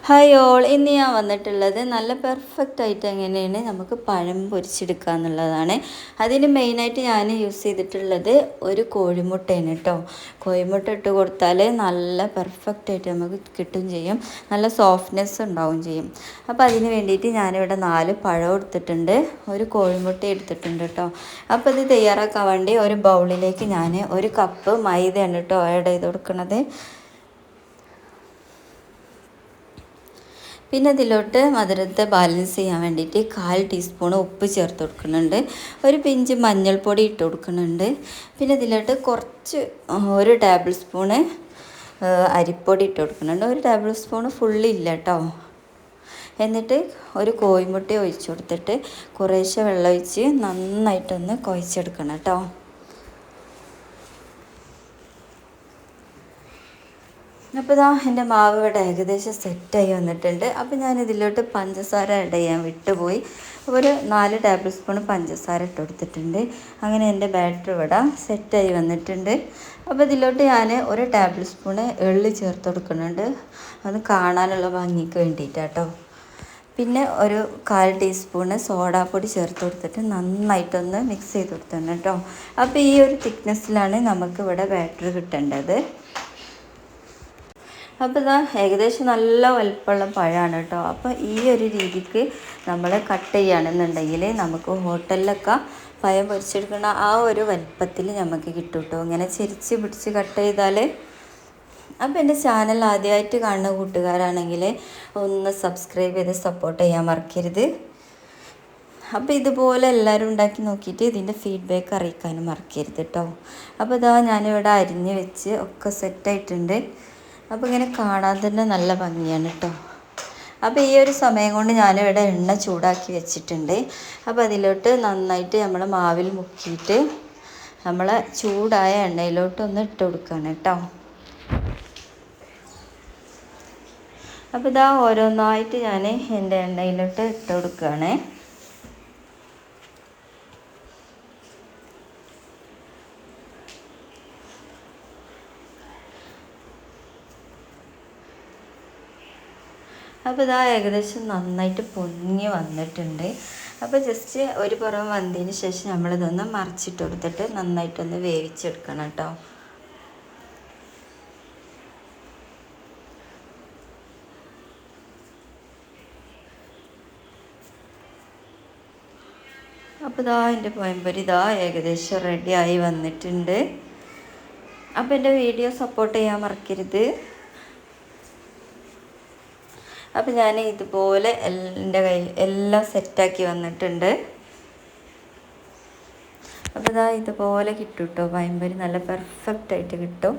Hi all, ഇന്ന് ഞാൻ വന്നിട്ടുള്ളത് നല്ല പെർഫെക്റ്റ് ആയിട്ട് എങ്ങനെയാണ് നമുക്ക് പഴം പൊരിച്ചെടുക്കുക എന്നുള്ളതാണ്. അതിന് മെയിനായിട്ട് ഞാൻ യൂസ് ചെയ്തിട്ടുള്ളത് ഒരു കോഴിമുട്ടയാണ് കേട്ടോ. കോഴിമുട്ട ഇട്ട് കൊടുത്താൽ നല്ല പെർഫെക്റ്റ് ആയിട്ട് നമുക്ക് കിട്ടും ചെയ്യും, നല്ല സോഫ്റ്റ്നെസ് ഉണ്ടാവും ചെയ്യും. അപ്പോൾ അതിന് വേണ്ടിയിട്ട് ഞാനിവിടെ 4 പഴം എടുത്തിട്ടുണ്ട്, ഒരു കോഴിമുട്ട എടുത്തിട്ടുണ്ട് കേട്ടോ. അപ്പോൾ ഇത് തയ്യാറാക്കാൻ വേണ്ടി ഒരു ബൗളിലേക്ക് ഞാൻ 1 കപ്പ് മൈദയാണ് കേട്ടോ ആഡ് ചെയ്ത് കൊടുക്കുന്നത്. പിന്നെ ഇതിലോട്ട് മധുരത്തെ ബാലൻസ് ചെയ്യാൻ വേണ്ടിയിട്ട് 1/4 ടീസ്പൂൺ ഉപ്പ് ചേർത്ത് കൊടുക്കുന്നുണ്ട്, ഒരു പിഞ്ച് മഞ്ഞൾപ്പൊടി ഇട്ട് കൊടുക്കുന്നുണ്ട്. പിന്നെ ഇതിലോട്ട് കുറച്ച് 1 ടേബിൾ സ്പൂണ് അരിപ്പൊടി ഇട്ട് കൊടുക്കുന്നുണ്ട്, 1 ടേബിൾ സ്പൂണ് ഫുള്ളില്ല കേട്ടോ. എന്നിട്ട് ഒരു കോഴിമുട്ട ഒഴിച്ച് കൊടുത്തിട്ട് കുറേശ്ശെ വെള്ളം ഒഴിച്ച് നന്നായിട്ടൊന്ന് കുഴച്ചെടുക്കണം കേട്ടോ. അപ്പോൾ ഇതാ എൻ്റെ മാവ് ഇവിടെ ഏകദേശം സെറ്റായി വന്നിട്ടുണ്ട്. അപ്പോൾ ഞാൻ ഇതിലോട്ട് പഞ്ചസാര ആഡ് ചെയ്യാൻ വിട്ടുപോയി. ഒരു 4 ടേബിൾ സ്പൂൺ പഞ്ചസാര ഇട്ട് കൊടുത്തിട്ടുണ്ട്. അങ്ങനെ എൻ്റെ ബാറ്റർ ഇവിടെ സെറ്റായി വന്നിട്ടുണ്ട്. അപ്പോൾ ഇതിലോട്ട് ഞാൻ 1 ടേബിൾ സ്പൂൺ എള്ള് ചേർത്ത് കൊടുക്കുന്നുണ്ട്, അത് കാണാനുള്ള ഭംഗിക്ക് വേണ്ടിയിട്ടാട്ടോ. പിന്നെ ഒരു 1/4 ടീസ്പൂണ് സോഡാപ്പൊടി ചേർത്ത് കൊടുത്തിട്ട് നന്നായിട്ടൊന്ന് മിക്സ് ചെയ്ത് കൊടുത്തിട്ടുണ്ട് കേട്ടോ. അപ്പോൾ ഈ ഒരു തിക്നെസ്സിലാണ് നമുക്ക് ഇവിടെ ബാറ്റർ കിട്ടേണ്ടത്. അപ്പോൾ ഇതാ ഏകദേശം നല്ല വലുപ്പമുള്ള പഴമാണ് കേട്ടോ. അപ്പോൾ ഈ ഒരു രീതിക്ക് നമ്മൾ കട്ട് ചെയ്യുകയാണെന്നുണ്ടെങ്കിൽ നമുക്ക് ഹോട്ടലിലൊക്കെ പഴം പൊരിച്ചെടുക്കുന്ന ആ ഒരു വലുപ്പത്തിൽ നമുക്ക് കിട്ടും കേട്ടോ, ഇങ്ങനെ ചെരിച്ച് പിടിച്ച് കട്ട് ചെയ്താൽ. അപ്പോൾ എൻ്റെ ചാനൽ ആദ്യമായിട്ട് കാണുന്ന കൂട്ടുകാരാണെങ്കിൽ ഒന്ന് സബ്സ്ക്രൈബ് ചെയ്ത് സപ്പോർട്ട് ചെയ്യാൻ മറക്കരുത്. അപ്പോൾ ഇതുപോലെ എല്ലാവരും ഉണ്ടാക്കി നോക്കിയിട്ട് ഇതിൻ്റെ ഫീഡ്ബാക്ക് അറിയിക്കാനും മറക്കരുത് കേട്ടോ. അപ്പോൾ ഇതാ ഞാനിവിടെ അരിഞ്ഞ് വെച്ച് ഒക്കെ സെറ്റായിട്ടുണ്ട്. അപ്പോൾ ഇങ്ങനെ കാണാൻ തന്നെ നല്ല ഭംഗിയാണ് കേട്ടോ. അപ്പോൾ ഈ ഒരു സമയം കൊണ്ട് ഞാനിവിടെ എണ്ണ ചൂടാക്കി വെച്ചിട്ടുണ്ട്. അപ്പോൾ അതിലോട്ട് നന്നായിട്ട് നമ്മൾ മാവിൽ മുക്കിയിട്ട് നമ്മൾ ചൂടായ എണ്ണയിലോട്ടൊന്ന് ഇട്ട് കൊടുക്കുകയാണ് കേട്ടോ. അപ്പോൾ ഇതാ ഓരോന്നായിട്ട് ഞാൻ എൻ്റെ എണ്ണയിലോട്ട് ഇട്ട് കൊടുക്കുകയാണ്. അപ്പോൾ ഇതാ ഏകദേശം നന്നായിട്ട് പൊങ്ങി വന്നിട്ടുണ്ട്. അപ്പോൾ ജസ്റ്റ് ഒരു പുറം വന്നതിന് ശേഷം നമ്മളിതൊന്ന് മറിച്ചിട്ട് കൊടുത്തിട്ട് നന്നായിട്ടൊന്ന് വേവിച്ചെടുക്കണം കേട്ടോ. അപ്പോൾ ഇതാ എൻ്റെ പഴംപൊരി ഇതാ ഏകദേശം റെഡി ആയി വന്നിട്ടുണ്ട്. അപ്പോൾ എൻ്റെ വീഡിയോ സപ്പോർട്ട് ചെയ്യാൻ മറക്കരുത്. അപ്പോൾ ഞാൻ ഇതുപോലെ എൻ്റെ കയ്യിൽ എല്ലാം സെറ്റാക്കി വന്നിട്ടുണ്ട്. അപ്പോൾ ഇതാ ഇതുപോലെ കിട്ടും കേട്ടോ, പഴംപൊരി നല്ല പെർഫെക്റ്റ് ആയിട്ട് കിട്ടും.